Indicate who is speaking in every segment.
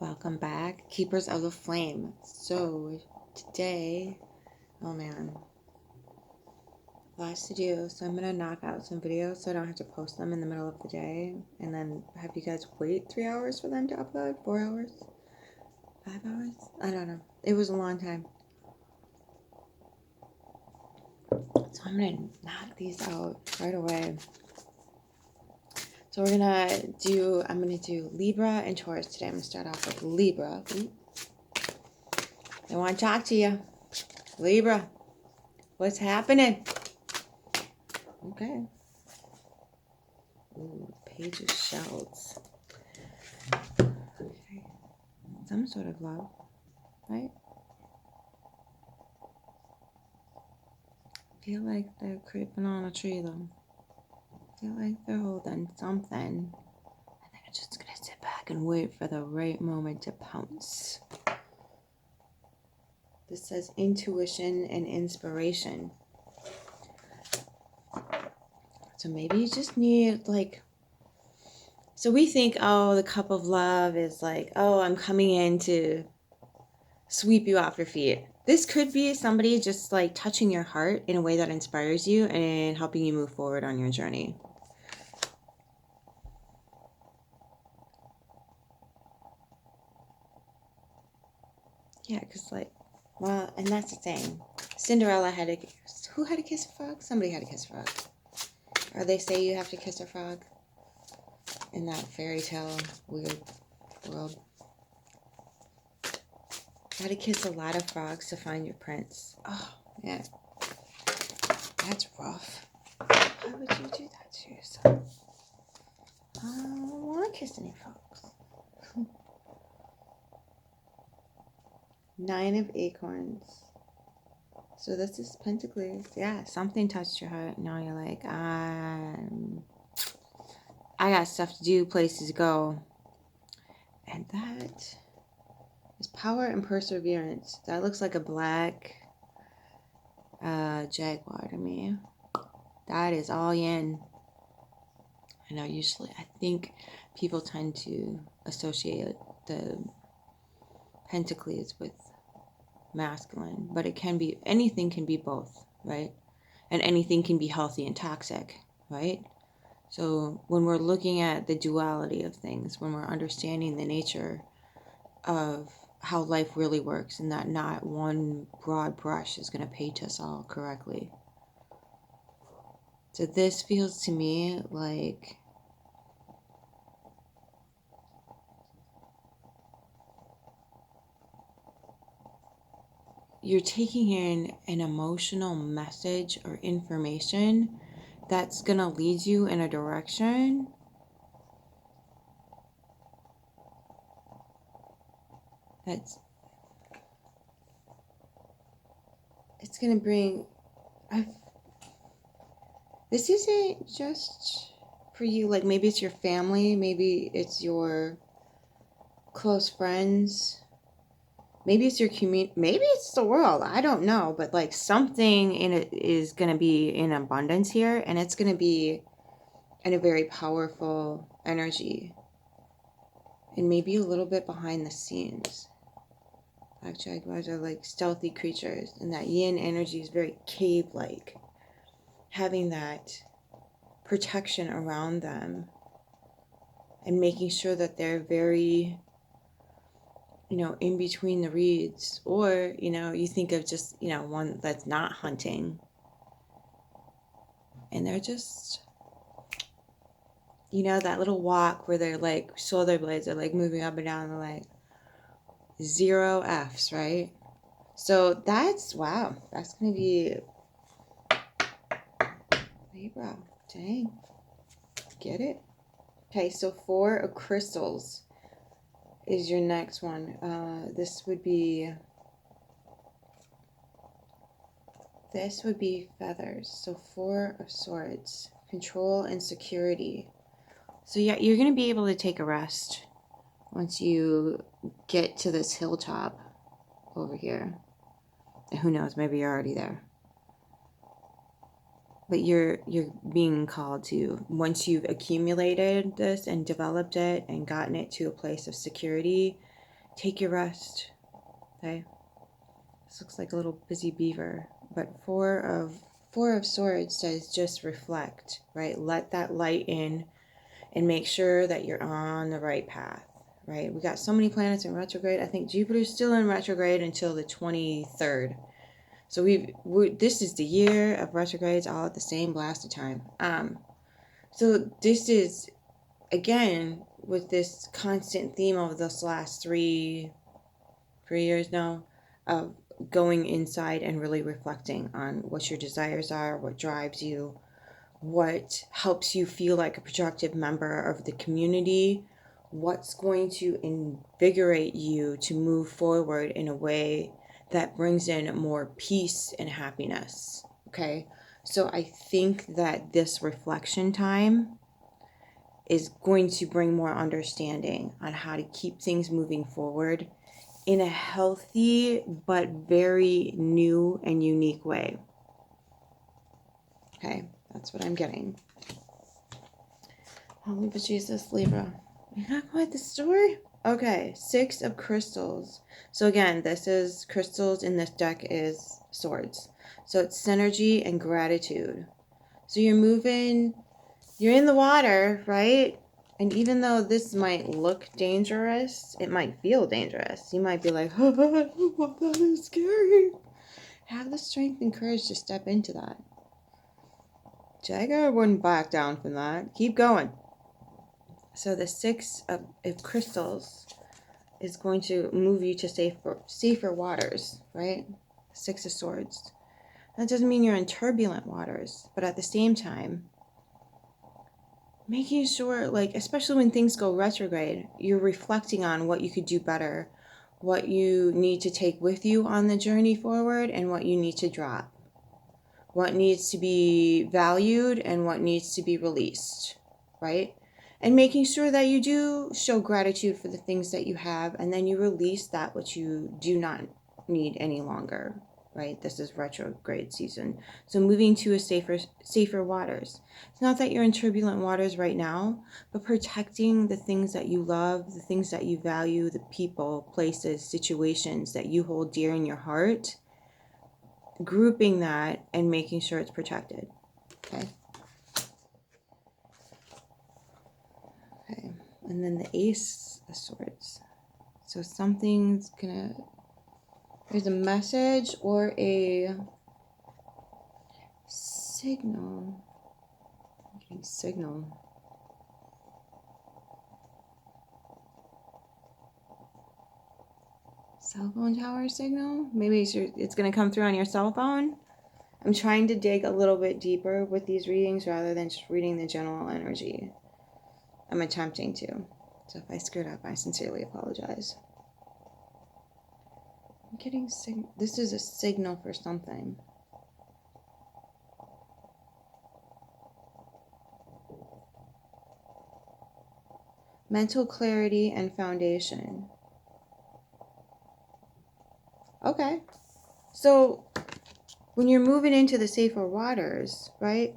Speaker 1: Welcome back, Keepers of the Flame. So today, oh man, lots to do. So I'm gonna knock out some videos so I don't have to post them in the middle of the day and then have you guys wait 3 hours for them to upload. 4 hours, 5 hours, I don't know. It was a long time. So I'm gonna knock these out right away. So I'm gonna do Libra and Taurus today. I'm gonna start off with Libra. I want to talk to you. Libra, what's happening? Okay. Ooh, Page of Shells. Okay. Some sort of love, right? I feel like they're creeping on a tree though. I feel like they're holding something. And they're just gonna sit back and wait for the right moment to pounce. This says intuition and inspiration. So maybe you just need so we think, oh, the cup of love is like, oh, I'm coming in to sweep you off your feet. This could be somebody just like touching your heart in a way that inspires you and helping you move forward on your journey. Yeah, because well, and that's the thing. Cinderella who had to kiss a frog? Somebody had to kiss a frog. Or they say you have to kiss a frog in that fairy tale weird world. You had to kiss a lot of frogs to find your prince. Oh, yeah. That's rough. Why would you do that to yourself? I don't want to kiss any frogs. 9 of Acorns. So this is Pentacles. Yeah, something touched your heart. Now you're like, I got stuff to do, places to go. And that is power and perseverance. That looks like a black jaguar to me. That is all yin. I know I think people tend to associate the Pentacles with masculine, but it can be, anything can be both, right? And anything can be healthy and toxic, right? So when we're looking at the duality of things, when we're understanding the nature of how life really works, and that not one broad brush is going to paint us all correctly. So this feels to me like you're taking in an emotional message or information that's going to lead you in a direction it's going to bring, this isn't just for you, like maybe it's your family, maybe it's your close friends, maybe it's your community, maybe it's the world, I don't know, but like something in it is going to be in abundance here, and it's going to be in a very powerful energy, and maybe a little bit behind the scenes. Black jaguars are like stealthy creatures, and that yin energy is very cave-like, having that protection around them and making sure that they're very, in between the reeds. Or, you think of just, one that's not hunting, and they're just, that little walk where they're like, shoulder blades are like moving up and down, they're like 0 Fs, right? So that's, wow, that's going to be Libra. Dang. Get it? Okay, so 4 of crystals is your next one. This would be feathers. So 4 of swords, control and security. So yeah, you're going to be able to take a rest once you get to this hilltop over here. And who knows, maybe you're already there. But you're being called to, once you've accumulated this and developed it and gotten it to a place of security, take your rest. Okay. This looks like a little busy beaver, but Four of Swords says just reflect, right? Let that light in and make sure that you're on the right path, right? We got so many planets in retrograde. I think Jupiter's still in retrograde until the 23rd. So this is the year of retrogrades all at the same blasted time. So this is, again, with this constant theme of this last three years now of going inside and really reflecting on what your desires are, what drives you, what helps you feel like a productive member of the community, what's going to invigorate you to move forward in a way that brings in more peace and happiness. Okay, so I think that this reflection time is going to bring more understanding on how to keep things moving forward in a healthy but very new and unique way. Okay, that's what I'm getting. Holy but Jesus, Libra. You're not quite the story? Okay, 6 of Crystals. So again, this is crystals in this deck is swords. So it's synergy and gratitude. So you're moving, you're in the water, right? And even though this might look dangerous, it might feel dangerous. You might be like, oh, that is scary. Have the strength and courage to step into that. Jagger wouldn't back down from that. Keep going. So the 6 of Crystals is going to move you to safer waters, right? 6 of Swords. That doesn't mean you're in turbulent waters, but at the same time, making sure, like, especially when things go retrograde, you're reflecting on what you could do better, what you need to take with you on the journey forward, and what you need to drop. What needs to be valued and what needs to be released, right? And making sure that you do show gratitude for the things that you have, and then you release that which you do not need any longer, right? This is retrograde season. So moving to a safer waters. It's not that you're in turbulent waters right now, but protecting the things that you love, the things that you value, the people, places, situations that you hold dear in your heart, grouping that and making sure it's protected. Okay. Okay. And then the Ace of Swords. So something's gonna, there's a message or a signal. I'm getting signal. Cell phone tower signal? Maybe it's going to come through on your cell phone. I'm trying to dig a little bit deeper with these readings rather than just reading the general energy. I'm attempting to. So if I screwed up, I sincerely apologize. I'm getting this is a signal for something. Mental clarity and foundation. Okay. So when you're moving into the safer waters, right?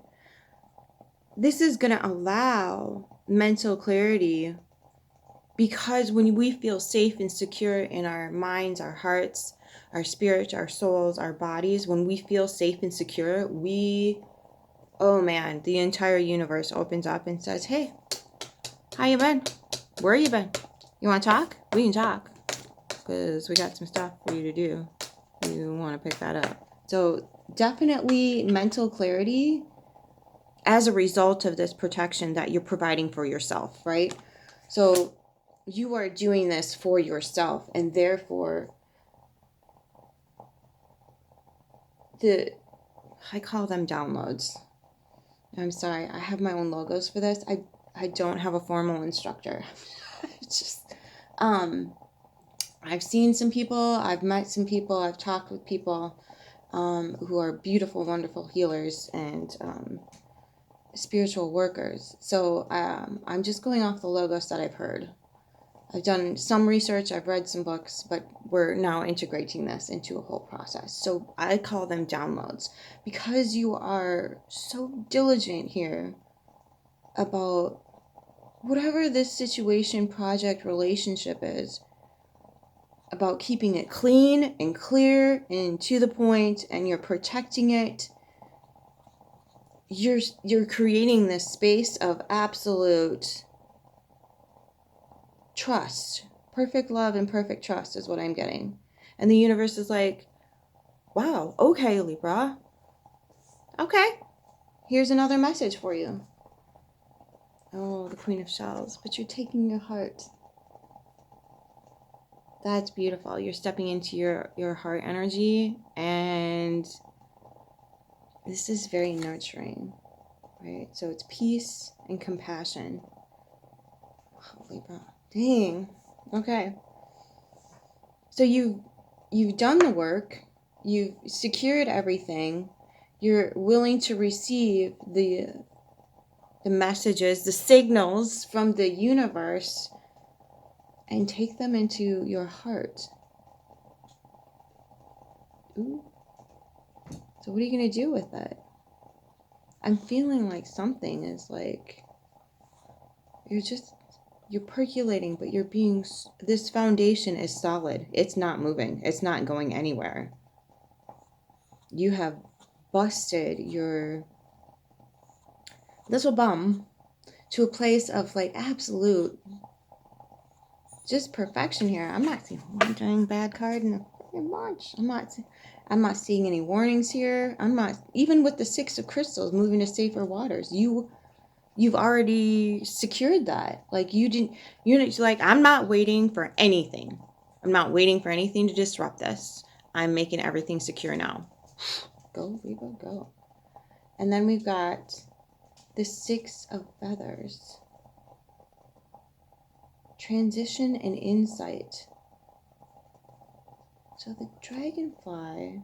Speaker 1: This is going to allow mental clarity, because when we feel safe and secure in our minds, our hearts, our spirits, our souls, our bodies, when we feel safe and secure, oh man, the entire universe opens up and says, hey, how you been? Where you been? You want to talk? We can talk, because we got some stuff for you to do. You want to pick that up. So definitely mental clarity as a result of this protection that you're providing for yourself, right? So you are doing this for yourself, and therefore I call them downloads. I'm sorry, I have my own logos for this. I don't have a formal instructor. It's just I've seen some people, I've met some people, I've talked with people who are beautiful, wonderful healers and spiritual workers. So I'm just going off the logos that I've heard. I've done some research, I've read some books, but we're now integrating this into a whole process. So I call them downloads, because you are so diligent here about whatever this situation, project, relationship is. about keeping it clean and clear and to the point, and you're protecting it. You're creating this space of absolute trust. Perfect love and perfect trust is what I'm getting. And the universe is like, wow, okay, Libra. Okay, here's another message for you. Oh, the Queen of Shells. But you're taking your heart. That's beautiful. You're stepping into your heart energy, and this is very nurturing, right? So it's peace and compassion. Oh, Libra. Dang. Okay. So you've done the work. You've secured everything. You're willing to receive the messages, the signals from the universe, and take them into your heart. Ooh. So what are you going to do with it? I'm feeling like something is like, you're percolating, but this foundation is solid. It's not moving. It's not going anywhere. You have busted your little bum to a place of like absolute just perfection here. I'm not seeing one dang bad card in a bunch. I'm not seeing any warnings here. I'm not, even with the Six of Crystals moving to safer waters. You've already secured that. Like you're like, I'm not waiting for anything. I'm not waiting for anything to disrupt this. I'm making everything secure now. Go, Libra, go. And then we've got the Six of Feathers. Transition and insight. So the dragonfly,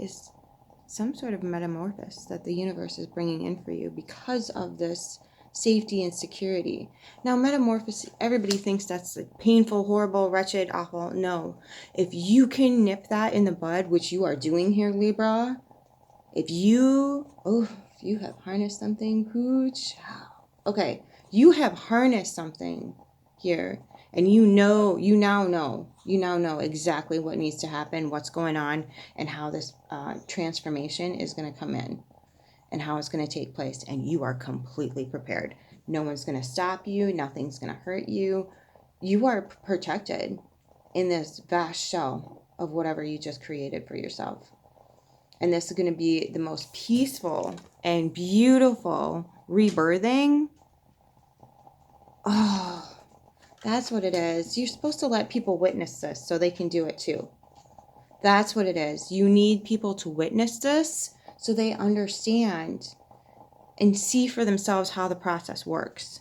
Speaker 1: is some sort of metamorphosis that the universe is bringing in for you because of this safety and security. Now, metamorphosis, everybody thinks that's like painful, horrible, wretched, awful. No. If you can nip that in the bud, which you are doing here, Libra, if you have harnessed something, okay, you have harnessed something here, and you now know exactly what needs to happen, what's going on, and how this transformation is going to come in, and how it's going to take place, and you are completely prepared. No one's going to stop you. Nothing's going to hurt you. You are protected in this vast shell of whatever you just created for yourself. And this is going to be the most peaceful and beautiful rebirthing. Oh, that's what it is. You're supposed to let people witness this so they can do it too. That's what it is. You need people to witness this so they understand and see for themselves how the process works.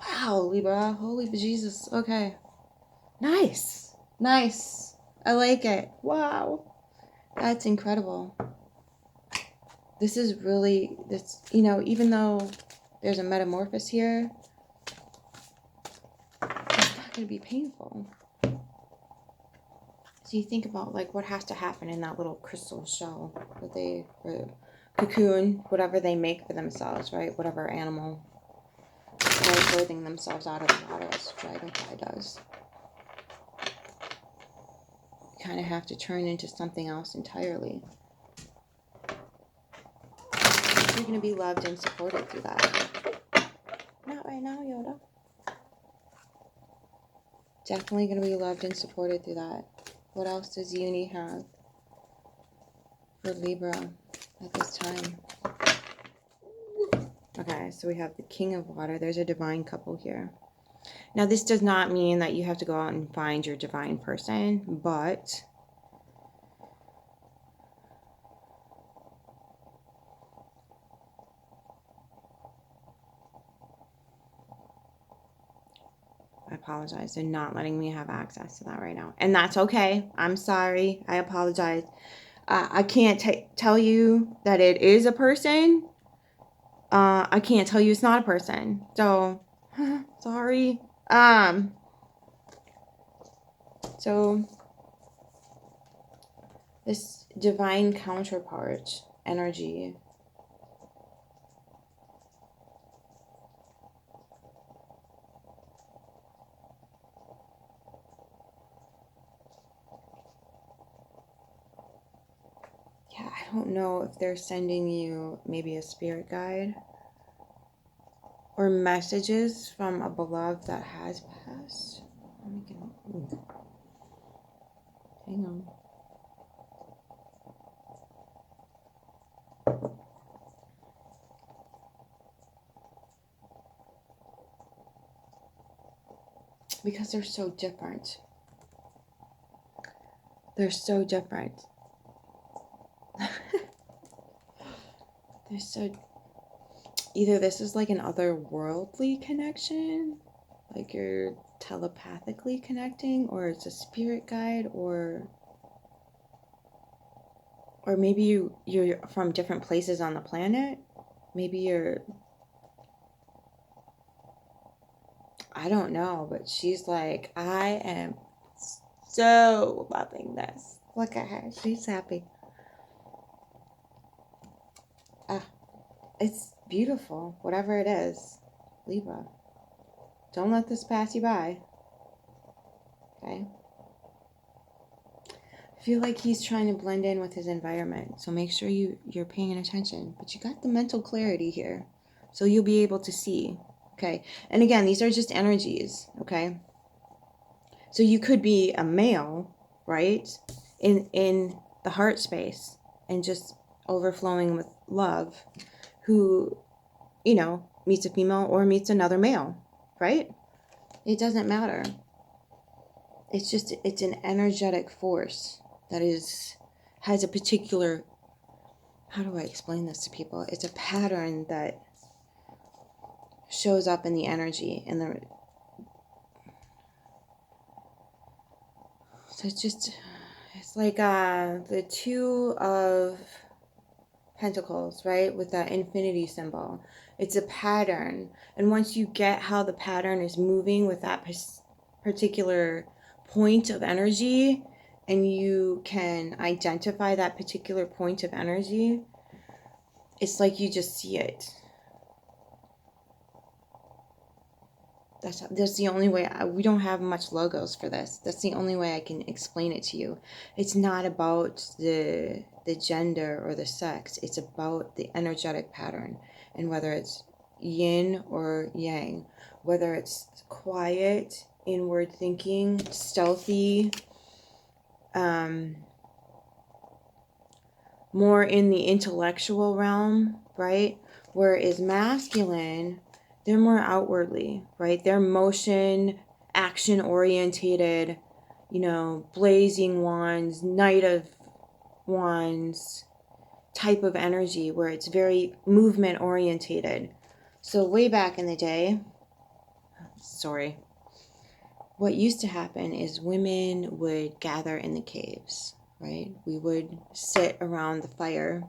Speaker 1: Wow, Libra. Holy Jesus. Okay. Nice. Nice. I like it. Wow. That's incredible. This is really, even though there's a metamorphosis here, it's not going to be painful. So you think about like what has to happen in that little crystal shell that or cocoon, whatever they make for themselves, right? Whatever animal they're birthing themselves out of the water, as dragonfly does. You kind of have to turn into something else entirely. You're going to be loved and supported through that. Not right now, Yoda. Definitely going to be loved and supported through that. What else does Uni have for Libra at this time? Okay, so we have the King of Water. There's a divine couple here. Now, this does not mean that you have to go out and find your divine person, but I apologize. They're not letting me have access to that right now. And that's okay. I'm sorry. I apologize. I can't tell you that it is a person. I can't tell you it's not a person. So, sorry. So, this divine counterpart energy don't know if they're sending you maybe a spirit guide or messages from a beloved that has passed. Let me get, ooh, hang on. Because they're so different. They're so different. They're so... Either this is like an otherworldly connection, like you're telepathically connecting, or it's a spirit guide, or maybe you're from different places on the planet. Maybe you're... I don't know, but she's like, I am so loving this. Look at her. She's happy. It's beautiful, whatever it is. Libra. Don't let this pass you by. Okay? I feel like he's trying to blend in with his environment, so make sure you're paying attention. But you got the mental clarity here, so you'll be able to see. Okay? And again, these are just energies. Okay? So you could be a male, right? In the heart space and just overflowing with love, who, you know, meets a female or meets another male, right? It doesn't matter. It's just, it's an energetic force that has a particular, how do I explain this to people? It's a pattern that shows up in the energy and so it's like the Two of Pentacles, right? With that infinity symbol. It's a pattern. And once you get how the pattern is moving with that particular point of energy, and you can identify that particular point of energy, it's like you just see it. That's the only way. We don't have much logos for this. That's the only way I can explain it to you. It's not about the gender or the sex. It's about the energetic pattern, and whether it's yin or yang, whether it's quiet, inward thinking, stealthy, more in the intellectual realm, right? Whereas masculine, they're more outwardly, right? They're motion, action orientated, you know, blazing wands, knight of wands type of energy, where it's very movement orientated. So way back in the day, what used to happen is women would gather in the caves, right? We would sit around the fire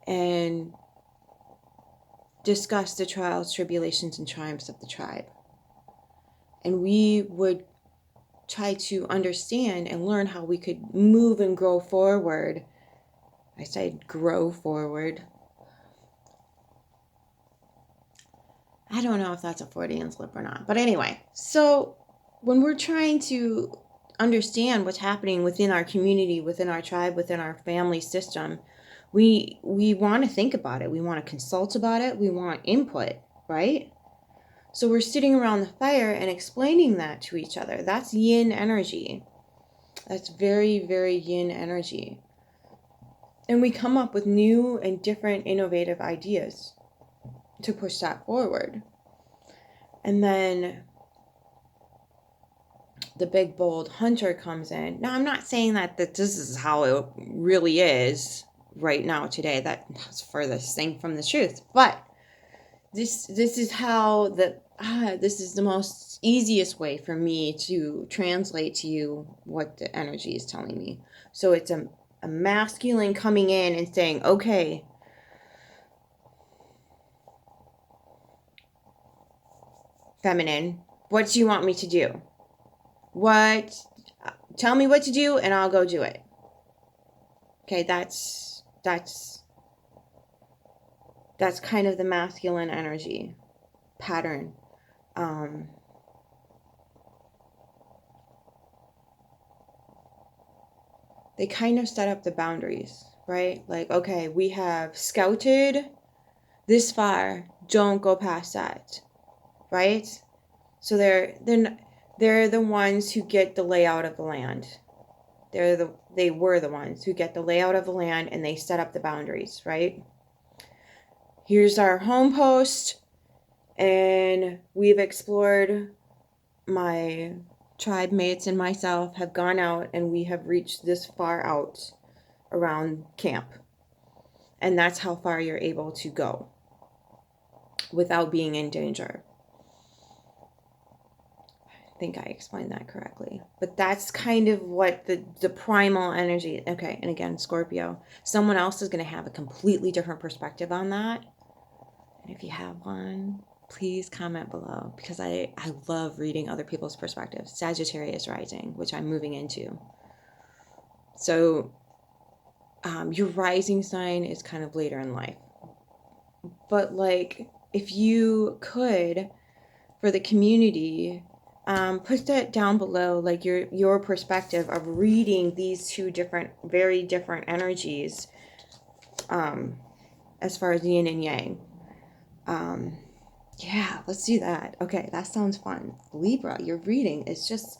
Speaker 1: and discuss the trials, tribulations, and triumphs of the tribe. And we would try to understand and learn how we could move and grow forward. I said grow forward. I don't know if that's a Freudian slip or not. But anyway, so when we're trying to understand what's happening within our community, within our tribe, within our family system, we want to think about it. We want to consult about it. We want input, right? So we're sitting around the fire and explaining that to each other. That's yin energy. That's very, very yin energy. And we come up with new and different innovative ideas to push that forward. And then the big, bold hunter comes in. Now, I'm not saying that this is how it really is right now today. That's furthest thing from the truth. But this is how this is the most easiest way for me to translate to you what the energy is telling me. So it's a masculine coming in and saying, okay, feminine, what do you want me to do? Tell me what to do and I'll go do it. Okay, that's kind of the masculine energy pattern. They kind of set up the boundaries. right? Like, okay, we have scouted this far. Don't go past that, right? So they're the ones who get the layout of the land. They were the ones who get the layout of the land, and they set up the boundaries, right? Here's our home post, and we've explored. My tribe mates and myself have gone out, and we have reached this far out around camp. And that's how far you're able to go without being in danger. I think I explained that correctly. But that's kind of what the primal energy. Okay, and again, Scorpio. Someone else is going to have a completely different perspective on that. And if you have one, please comment below, because I love reading other people's perspectives. Sagittarius rising, which I'm moving into. So your rising sign is kind of later in life. But like, if you could, for the community, put that down below, like your perspective of reading these two different, very different energies, as far as yin and yang. Yeah, let's do that. Okay, that sounds fun. Libra, your reading is just,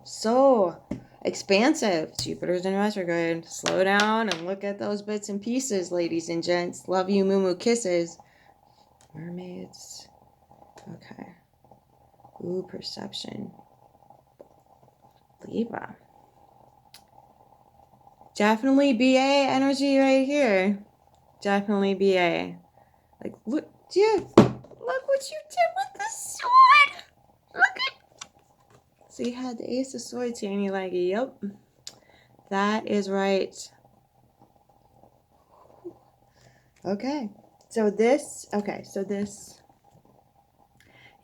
Speaker 1: so expansive. Jupiter's in retrograde. Slow down and look at those bits and pieces, ladies and gents. Love you, moo moo kisses. Mermaids. Okay. Ooh, perception. Libra. Definitely BA energy right here. Definitely BA. Like, look, dude. Look what you did with the sword. Look at. So you had the Ace of Swords here, and you're like, yep, that is right. Okay. So this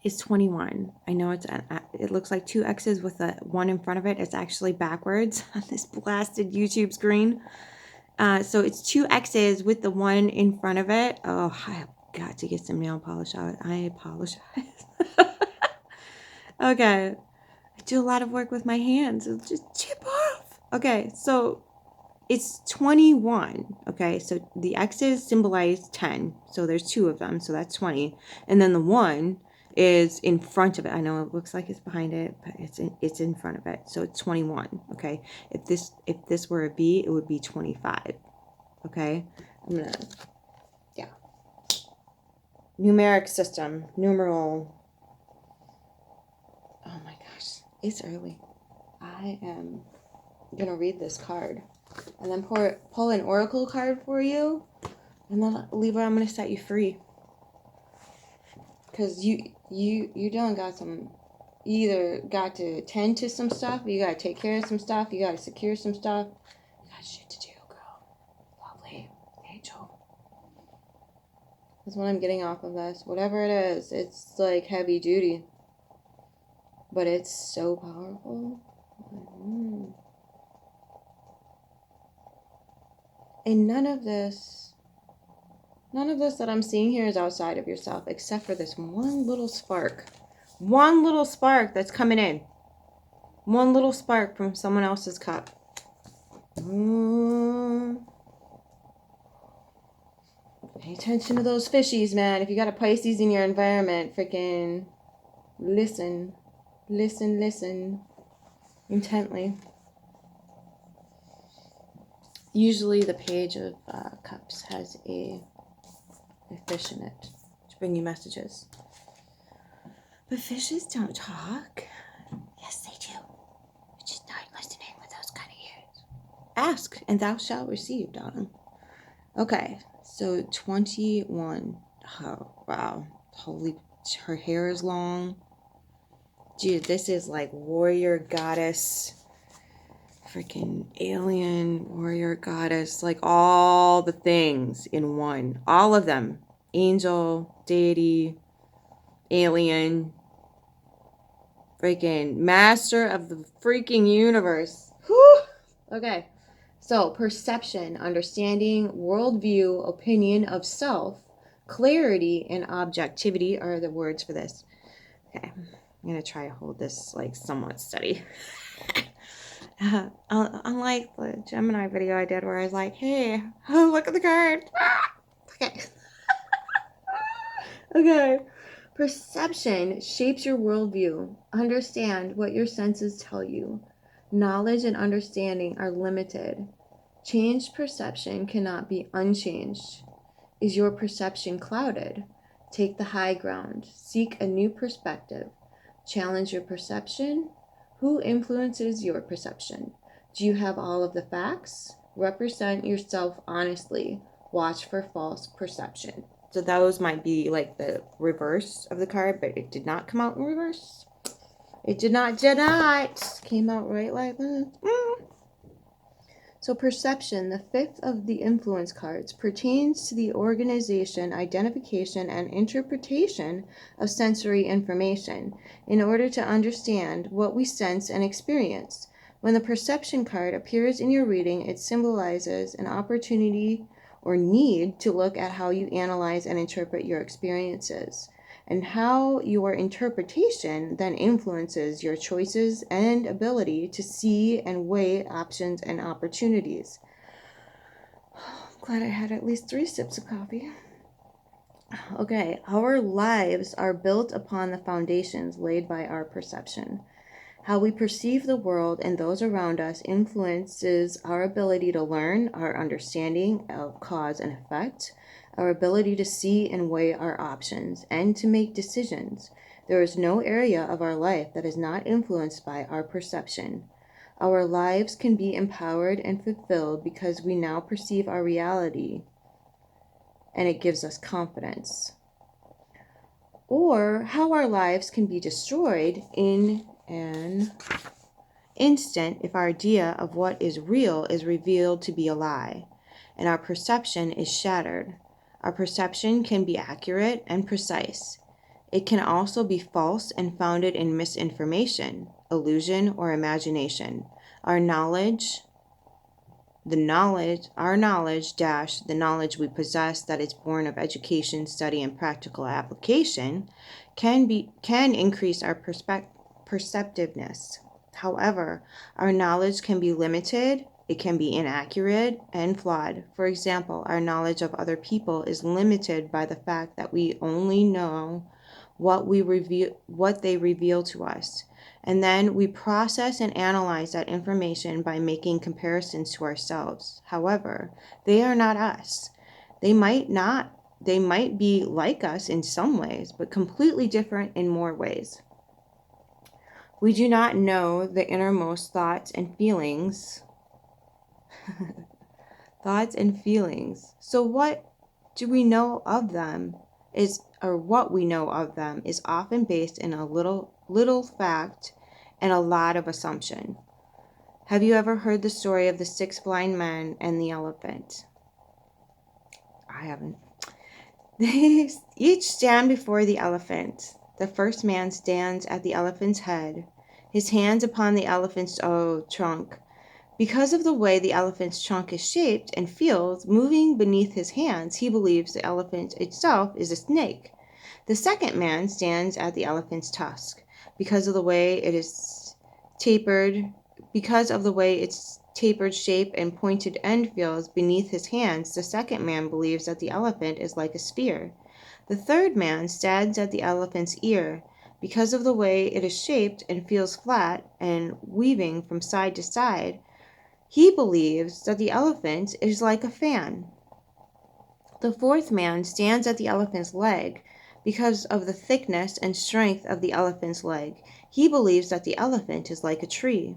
Speaker 1: is 21. I know it looks like two X's with a 1 in front of it. It's actually backwards on this blasted YouTube screen. So it's two X's with the 1 in front of it. Oh, I have got to get some nail polish out. I apologize. Okay. I do a lot of work with my hands. It'll just chip off. Okay, so it's 21. Okay, so the X's symbolize 10. So there's two of them, so that's 20. And then the 1 is in front of it. I know it looks like it's behind it, but it's in front of it. So it's 21. Okay. If this were a B, it would be 25. Okay. I'm gonna, yeah. Numeric system, numeral. Oh my gosh, it's early. I am gonna read this card, and then pull an oracle card for you, and then Libra, I'm gonna set you free. Cause you done got some. You either got to tend to some stuff, you gotta take care of some stuff, you gotta secure some stuff. You got shit to do, girl. Lovely angel. That's what I'm getting off of this. Whatever it is, it's like heavy duty. But it's so powerful. And none of this that I'm seeing here is outside of yourself, except for this one little spark. One little spark that's coming in. One little spark from someone else's cup. Pay attention to those fishies, man. If you got a Pisces in your environment, freaking listen. Listen intently. Usually the Page of Cups has a fish in it to bring you messages. But fishes don't talk. Yes, they do. But just not listening with those kind of ears. Ask, and thou shalt receive, darling. Okay, so 21. Oh, wow. Holy, her hair is long. Dude, this is like warrior goddess, freaking alien warrior goddess, like all the things in one. All of them. Angel, deity, alien, freaking master of the freaking universe. Whew. Okay. So, perception, understanding, worldview, opinion of self, clarity, and objectivity are the words for this. Okay. I'm going to try to hold this like somewhat steady. Unlike the Gemini video I did where I was like, hey, oh, look at the card. Okay. Okay. Perception shapes your worldview. Understand what your senses tell you. Knowledge and understanding are limited. Changed perception cannot be unchanged. Is your perception clouded? Take the high ground. Seek a new perspective. Challenge your perception. Who influences your perception? Do you have all of the facts? Represent yourself honestly. Watch for false perception. So those might be like the reverse of the card, but it did not come out in reverse. It did not. Came out right like that. So perception, the fifth of the influence cards, pertains to the organization, identification, and interpretation of sensory information in order to understand what we sense and experience. When the perception card appears in your reading, it symbolizes an opportunity or need to look at how you analyze and interpret your experiences, and how your interpretation then influences your choices and ability to see and weigh options and opportunities. I'm glad I had at least 3 sips of coffee. Okay, our lives are built upon the foundations laid by our perception. How we perceive the world and those around us influences our ability to learn, our understanding of cause and effect, our ability to see and weigh our options, and to make decisions. There is no area of our life that is not influenced by our perception. Our lives can be empowered and fulfilled because we now perceive our reality, and it gives us confidence. Or how our lives can be destroyed in an instant if our idea of what is real is revealed to be a lie, and our perception is shattered. Our perception can be accurate and precise. It can also be false and founded in misinformation, illusion, or imagination. Our knowledge the knowledge we possess that is born of education, study, and practical application can increase our perceptiveness. However, our knowledge can be limited, it can be inaccurate and flawed. For example, our knowledge of other people is limited by the fact that we only know what they reveal to us. And then we process and analyze that information by making comparisons to ourselves. However, they are not us. They might be like us in some ways, but completely different in more ways. We do not know the innermost thoughts and feelings. So what do we know of them what we know of them is often based in a little fact and a lot of assumption. Have you ever heard the story of the 6 blind men and the elephant? I haven't. They each stand before the elephant. The first man stands at the elephant's head, his hands upon the elephant's trunk. Because of the way the elephant's trunk is shaped and feels moving beneath his hands, he believes the elephant itself is a snake. The second man stands at the elephant's tusk. Because of the way its tapered shape and pointed end feels beneath his hands, the second man believes that the elephant is like a spear. The third man stands at the elephant's ear. Because of the way it is shaped and feels flat and weaving from side to side, he believes that the elephant is like a fan. The fourth man stands at the elephant's leg. Because of the thickness and strength of the elephant's leg, he believes that the elephant is like a tree.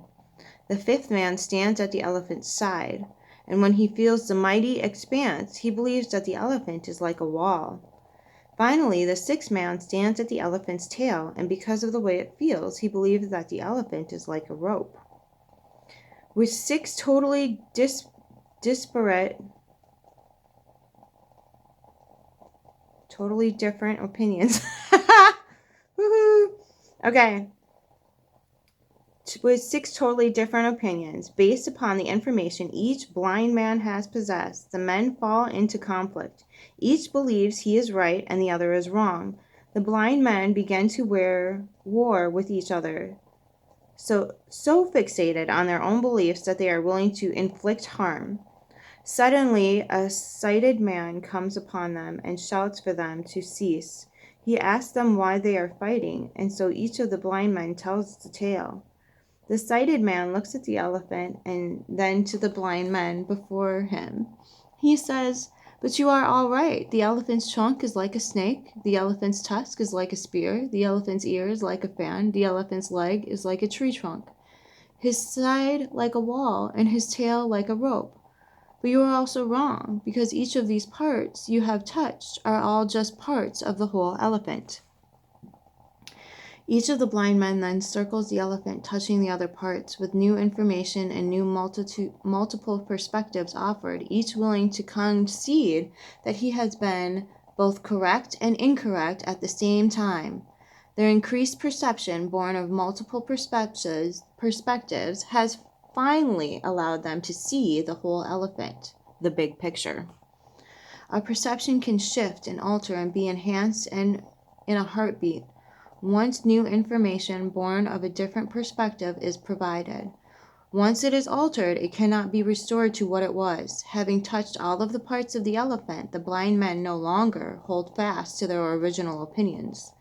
Speaker 1: The fifth man stands at the elephant's side, and when he feels the mighty expanse, he believes that the elephant is like a wall. Finally, the sixth man stands at the elephant's tail, and because of the way it feels, he believes that the elephant is like a rope. With 6 totally totally different opinions. Woohoo! Okay. With 6 totally different opinions, based upon the information each blind man has possessed, the men fall into conflict. Each believes he is right and the other is wrong. The blind men begin to war with each other. so fixated on their own beliefs that they are willing to inflict harm. Suddenly, a sighted man comes upon them and shouts for them to cease. He asks them why they are fighting, and so each of the blind men tells the tale. The sighted man looks at the elephant and then to the blind men before him. He says, "But you are all right. The elephant's trunk is like a snake. The elephant's tusk is like a spear. The elephant's ear is like a fan. The elephant's leg is like a tree trunk. His side like a wall, and his tail like a rope. But you are also wrong, because each of these parts you have touched are all just parts of the whole elephant." Each of the blind men then circles the elephant, touching the other parts, with new information and multiple perspectives offered, each willing to concede that he has been both correct and incorrect at the same time. Their increased perception, born of multiple perspectives, has finally allowed them to see the whole elephant, the big picture. Our perception can shift and alter and be enhanced in a heartbeat. Once new information born of a different perspective is provided. Once it is altered, it cannot be restored to what it was. Having touched all of the parts of the elephant, the blind men no longer hold fast to their original opinions.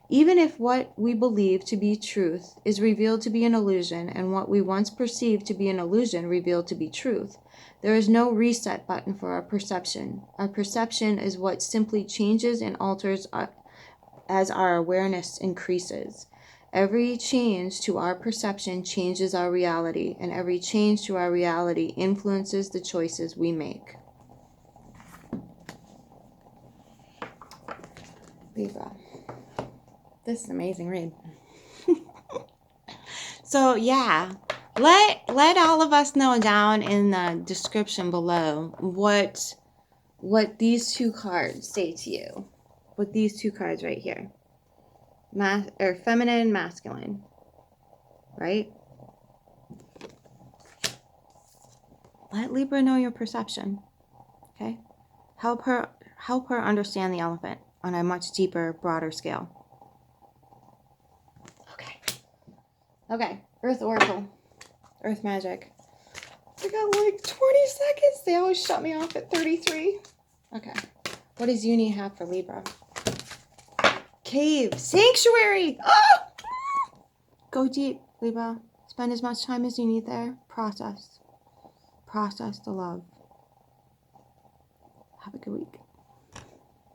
Speaker 1: Even if what we believe to be truth is revealed to be an illusion, and what we once perceived to be an illusion revealed to be truth, there is no reset button for our perception. Our perception is what simply changes and alters as our awareness increases. Every change to our perception changes our reality, and every change to our reality influences the choices we make. Libra. This is an amazing read. So yeah, let all of us know down in the description below what these two cards say to you. With these two cards right here. Feminine, masculine. Right? Let Libra know your perception. Okay? Help her understand the elephant on a much deeper, broader scale. Okay. Earth Oracle. Earth Magic. I got like 20 seconds. They always shut me off at 33. Okay. What does Uni have for Libra? Cave. Sanctuary. Oh! Go deep, Libra. Spend as much time as you need there. Process the love. Have a good week.